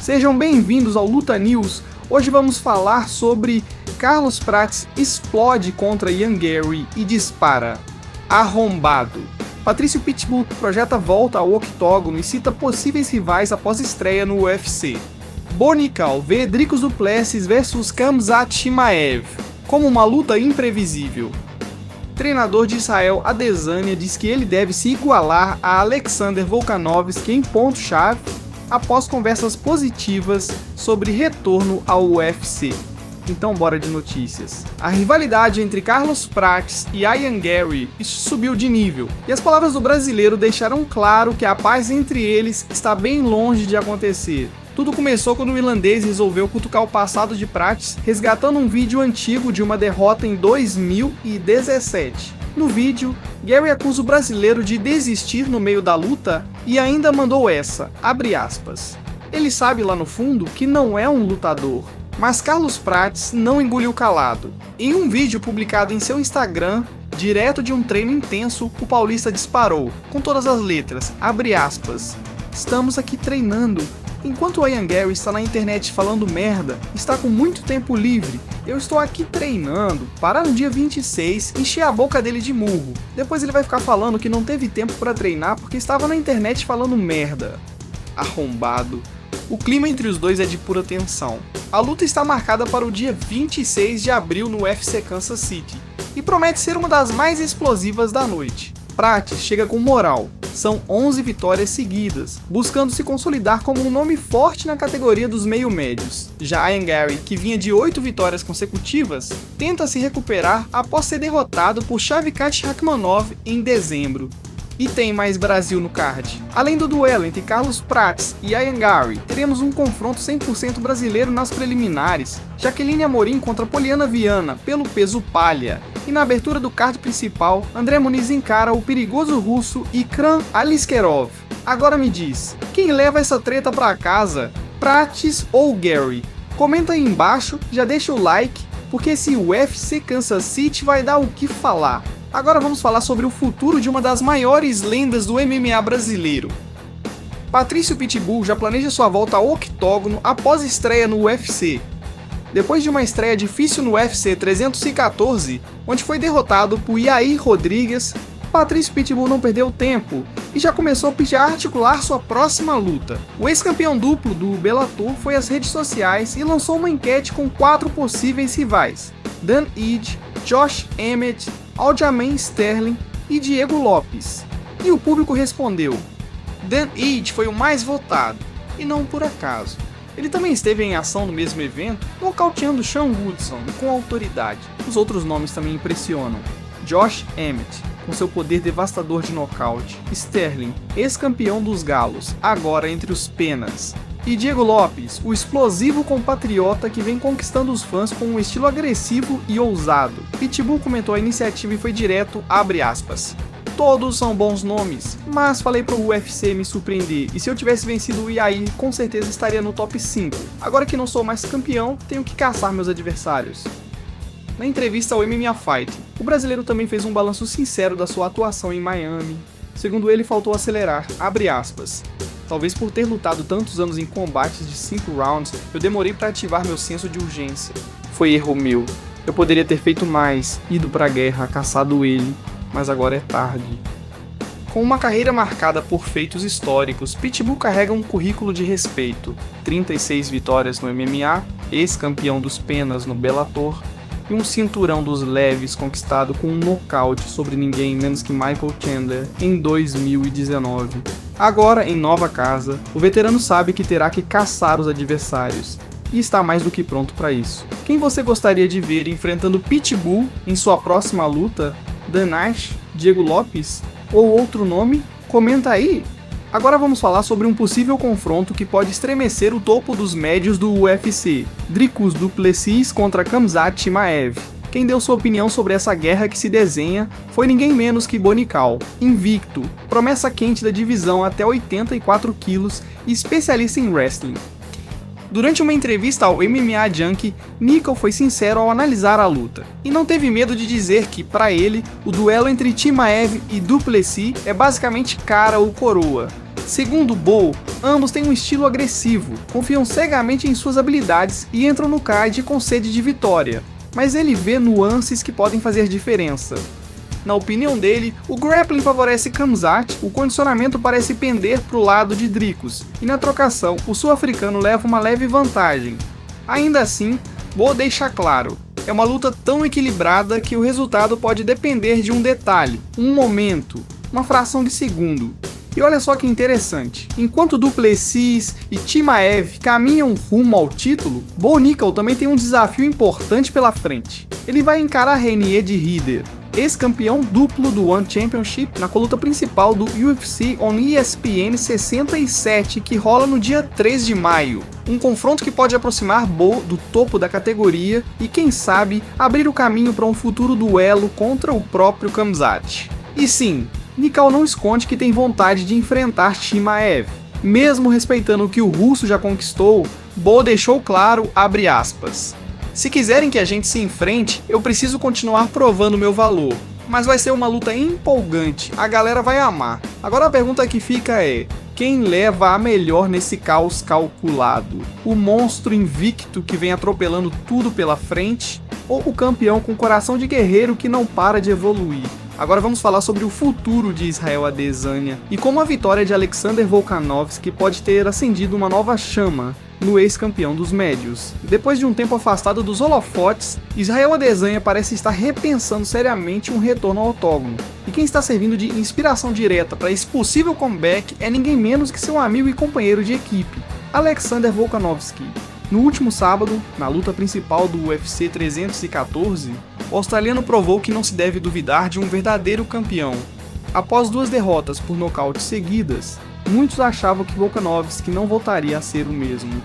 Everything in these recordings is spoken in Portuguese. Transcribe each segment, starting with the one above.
Sejam bem-vindos ao Luta News. Hoje vamos falar sobre Carlos Prates explode contra Ian Garry e dispara. Arrombado. Patrício Pitbull projeta volta ao octógono e cita possíveis rivais após estreia no UFC. Bonical vê Dricus du Plessis vs Khamzat Chimaev como uma luta imprevisível. Treinador de Israel Adesanya diz que ele deve se igualar a Alexander Volkanovski em ponto-chave após conversas positivas sobre retorno ao UFC. Então bora de notícias. A rivalidade entre Carlos Prates e Ian Garry subiu de nível, e as palavras do brasileiro deixaram claro que a paz entre eles está bem longe de acontecer. Tudo começou quando o irlandês resolveu cutucar o passado de Prates, resgatando um vídeo antigo de uma derrota em 2017. No vídeo, Garry acusa o brasileiro de desistir no meio da luta e ainda mandou essa, abre aspas. Ele sabe lá no fundo que não é um lutador, mas Carlos Prates não engoliu calado. Em um vídeo publicado em seu Instagram, direto de um treino intenso, o paulista disparou, com todas as letras, abre aspas. Estamos aqui treinando. Enquanto o Ian Garry está na internet falando merda, está com muito tempo livre, eu estou aqui treinando, para no dia 26 encher a boca dele de murro. Depois ele vai ficar falando que não teve tempo para treinar porque estava na internet falando merda. Arrombado. O clima entre os dois é de pura tensão. A luta está marcada para o dia 26 de abril no UFC Kansas City e promete ser uma das mais explosivas da noite. Prates chega com moral. São 11 vitórias seguidas, buscando se consolidar como um nome forte na categoria dos meio-médios. Já Ian Garry, que vinha de 8 vitórias consecutivas, tenta se recuperar após ser derrotado por Shavkat Rakhmonov em dezembro. E tem mais Brasil no card. Além do duelo entre Carlos Prates e Ian Garry, teremos um confronto 100% brasileiro nas preliminares. Jaqueline Amorim contra Poliana Viana, pelo peso palha. E na abertura do card principal, André Muniz encara o perigoso russo Ikram Aliskerov. Agora me diz, quem leva essa treta pra casa? Prates ou Garry? Comenta aí embaixo, já deixa o like, porque esse UFC Kansas City vai dar o que falar. Agora vamos falar sobre o futuro de uma das maiores lendas do MMA brasileiro. Patrício Pitbull já planeja sua volta ao octógono após estreia no UFC. Depois de uma estreia difícil no UFC 314, onde foi derrotado por Yair Rodrigues, Patrício Pitbull não perdeu tempo e já começou a articular sua próxima luta. O ex-campeão duplo do Bellator foi às redes sociais e lançou uma enquete com 4 possíveis rivais: Dan Ige, Josh Emmett, Aljamain Sterling e Diego Lopes. E o público respondeu. Dan Ige foi o mais votado, e não por acaso. Ele também esteve em ação no mesmo evento, nocauteando Sean Woodson com autoridade. Os outros nomes também impressionam. Josh Emmett, com seu poder devastador de nocaute. Sterling, ex-campeão dos galos, agora entre os penas. E Diego Lopes, o explosivo compatriota que vem conquistando os fãs com um estilo agressivo e ousado. Pitbull comentou a iniciativa e foi direto, abre aspas. Todos são bons nomes, mas falei pro UFC me surpreender, e se eu tivesse vencido o Yair, com certeza estaria no top 5. Agora que não sou mais campeão, tenho que caçar meus adversários. Na entrevista ao MMA Fight, o brasileiro também fez um balanço sincero da sua atuação em Miami. Segundo ele, faltou acelerar, abre aspas. Talvez por ter lutado tantos anos em combates de 5 rounds, eu demorei para ativar meu senso de urgência. Foi erro meu. Eu poderia ter feito mais, ido pra guerra, caçado ele, mas agora é tarde. Com uma carreira marcada por feitos históricos, Pitbull carrega um currículo de respeito. 36 vitórias no MMA, ex-campeão dos penas no Bellator, e um cinturão dos leves conquistado com um nocaute sobre ninguém menos que Michael Chandler em 2019. Agora, em nova casa, o veterano sabe que terá que caçar os adversários, e está mais do que pronto para isso. Quem você gostaria de ver enfrentando Pitbull em sua próxima luta? Dan Ige, Diego Lopes ou outro nome? Comenta aí! Agora vamos falar sobre um possível confronto que pode estremecer o topo dos médios do UFC, Dricus du Plessis contra Khamzat Chimaev. Quem deu sua opinião sobre essa guerra que se desenha foi ninguém menos que Bonical, invicto, promessa quente da divisão até 84 quilos e especialista em wrestling. Durante uma entrevista ao MMA Junkie, Nickel foi sincero ao analisar a luta, e não teve medo de dizer que, para ele, o duelo entre Chimaev e du Plessis é basicamente cara ou coroa. Segundo Bo, ambos têm um estilo agressivo, confiam cegamente em suas habilidades e entram no card com sede de vitória, mas ele vê nuances que podem fazer diferença. Na opinião dele, o grappling favorece Khamzat, o condicionamento parece pender para o lado de Dricus, e na trocação, o sul-africano leva uma leve vantagem. Ainda assim, Bo deixa claro, é uma luta tão equilibrada que o resultado pode depender de um detalhe, um momento, uma fração de segundo. E olha só que interessante, enquanto Du Plessis e Chimaev caminham rumo ao título, Bo Nickal também tem um desafio importante pela frente. Ele vai encarar Renier de Ridder, ex-campeão duplo do One Championship, na luta principal do UFC on ESPN 67, que rola no dia 3 de maio. Um confronto que pode aproximar Bo do topo da categoria e, quem sabe, abrir o caminho para um futuro duelo contra o próprio Khamzat. E sim, Nickal não esconde que tem vontade de enfrentar Chimaev. Mesmo respeitando o que o russo já conquistou, Bo deixou claro, abre aspas, "Se quiserem que a gente se enfrente, eu preciso continuar provando meu valor. Mas vai ser uma luta empolgante, a galera vai amar. Agora a pergunta que fica é, quem leva a melhor nesse caos calculado? O monstro invicto que vem atropelando tudo pela frente? Ou o campeão com coração de guerreiro que não para de evoluir?" Agora vamos falar sobre o futuro de Israel Adesanya e como a vitória de Alexander Volkanovski pode ter acendido uma nova chama no ex-campeão dos médios. Depois de um tempo afastado dos holofotes, Israel Adesanya parece estar repensando seriamente um retorno ao octógono. E quem está servindo de inspiração direta para esse possível comeback é ninguém menos que seu amigo e companheiro de equipe, Alexander Volkanovski. No último sábado, na luta principal do UFC 314, o australiano provou que não se deve duvidar de um verdadeiro campeão. Após 2 derrotas por nocaute seguidas, muitos achavam que Volkanovski não voltaria a ser o mesmo.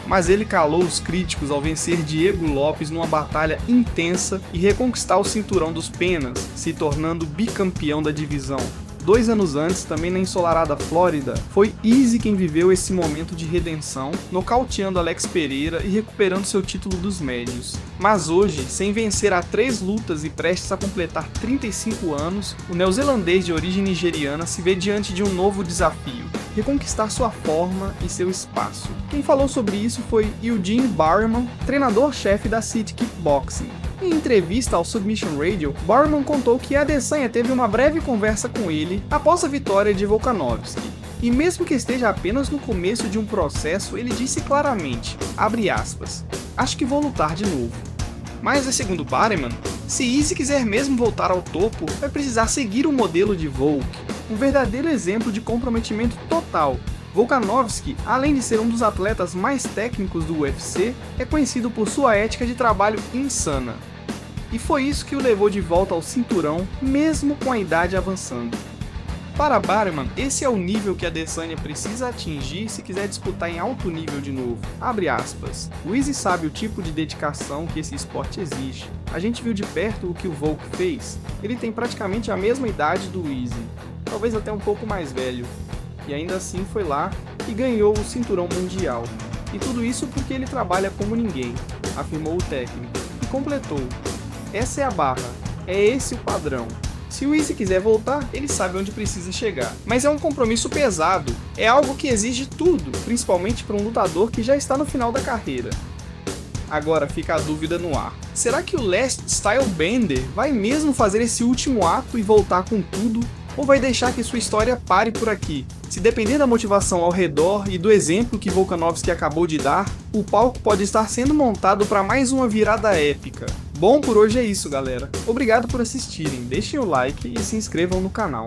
Mas ele calou os críticos ao vencer Diego Lopes numa batalha intensa e reconquistar o cinturão dos penas, se tornando bicampeão da divisão. 2 anos antes, também na ensolarada Flórida, foi Izzy quem viveu esse momento de redenção, nocauteando Alex Pereira e recuperando seu título dos médios. Mas hoje, sem vencer há 3 lutas e prestes a completar 35 anos, o neozelandês de origem nigeriana se vê diante de um novo desafio: reconquistar sua forma e seu espaço. Quem falou sobre isso foi Eugene Barman, treinador-chefe da City Kickboxing. Em entrevista ao Submission Radio, Barman contou que Adesanya teve uma breve conversa com ele após a vitória de Volkanovski. E mesmo que esteja apenas no começo de um processo, ele disse claramente, abre aspas, "Acho que vou lutar de novo." Mas, segundo Barman, se Izzy quiser mesmo voltar ao topo, vai precisar seguir o modelo de Volk, um verdadeiro exemplo de comprometimento total. Volkanovski, além de ser um dos atletas mais técnicos do UFC, é conhecido por sua ética de trabalho insana. E foi isso que o levou de volta ao cinturão, mesmo com a idade avançando. Para Barman, esse é o nível que Adesanya precisa atingir se quiser disputar em alto nível de novo. Abre aspas. "O Izzy sabe o tipo de dedicação que esse esporte exige. A gente viu de perto o que o Volk fez. Ele tem praticamente a mesma idade do Izzy, talvez até um pouco mais velho. E ainda assim foi lá e ganhou o cinturão mundial. E tudo isso porque ele trabalha como ninguém", afirmou o técnico. E completou: "Essa é a barra, é esse o padrão. Se o Izzy quiser voltar, ele sabe onde precisa chegar. Mas é um compromisso pesado, é algo que exige tudo, principalmente para um lutador que já está no final da carreira." Agora fica a dúvida no ar. Será que o Last Stylebender vai mesmo fazer esse último ato e voltar com tudo? Ou vai deixar que sua história pare por aqui? Se depender da motivação ao redor e do exemplo que Volkanovski acabou de dar, o palco pode estar sendo montado para mais uma virada épica. Bom, por hoje é isso, galera. Obrigado por assistirem, deixem o like e se inscrevam no canal.